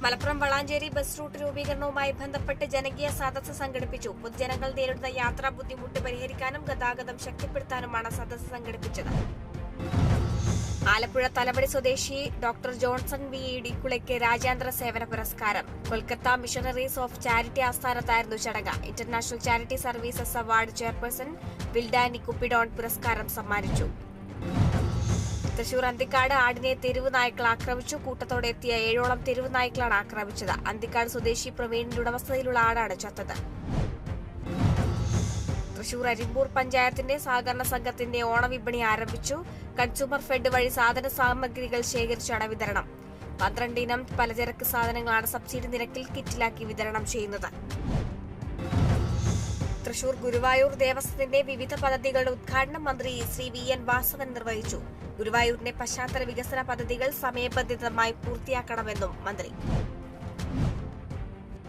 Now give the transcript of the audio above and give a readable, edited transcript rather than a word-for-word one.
Malappuram Valanchery bus route രൂപീകരണവുമായി ബന്ധപ്പെട്ട് ജനകീയ സദസ്സ് സംഘടിപ്പിച്ചു. പൊതുജനങ്ങൾ നേരിടുന്ന യാത്രാ ബുദ്ധിമുട്ട് പരിഹരിക്കാനും ഗതാഗതം ശക്തിപ്പെടുത്താനുമാണ് സദസ്സ് സംഘടിപ്പിച്ചത്. ആലപ്പുഴ തലവടി സ്വദേശി ഡോക്ടർ ജോൺസൺ വി ഇടിക്കുളയ്ക്ക് രാജ്യാന്തര സേവന പുരസ്കാരം. കൊൽക്കത്ത മിഷണറീസ് ഓഫ് ചാരിറ്റി ആസ്ഥാനത്തായിരുന്നു ചടങ്ങ്. International charity services award chairperson Wildani Cupidon പുരസ്കാരം സമ്മാനിച്ചു. തൃശൂർ അന്തിക്കാട് ആടിനെ തെരുവ് നായ്ക്കൾ ആക്രമിച്ചു. കൂട്ടത്തോടെ എത്തിയ 7ഓളം തെരുവ് നായ്ക്കളാണ് ആക്രമിച്ചത്. അന്തിക്കാട് സ്വദേശി പ്രവീണിന്റെ ഉടമസ്ഥതയിലുള്ള ആടാണ് ചത്തത്. തൃശൂർ അരിമ്പൂർ പഞ്ചായത്തിന്റെ സഹകരണ സംഘത്തിന്റെ ഓണവിപണി ആരംഭിച്ചു. കൺസ്യൂമർ ഫെഡ് വഴി സാധന സാമഗ്രികൾ ശേഖരിച്ചാണ് വിതരണം. 12 ഇനം പലചരക്ക് സാധനങ്ങളാണ് സബ്സിഡി നിരക്കിൽ കിറ്റിലാക്കി വിതരണം ചെയ്യുന്നത്. തൃശൂർ ഗുരുവായൂർ ദേവസ്വത്തിന്റെ വിവിധ പദ്ധതികളുടെ ഉദ്ഘാടനം മന്ത്രി ശ്രീ VN വാസവൻ നിർവഹിച്ചു. ഗുരുവായൂരിന്റെ പശ്ചാത്തല വികസന പദ്ധതികൾ സമയബന്ധിതമായി പൂർത്തിയാക്കണമെന്നും മന്ത്രി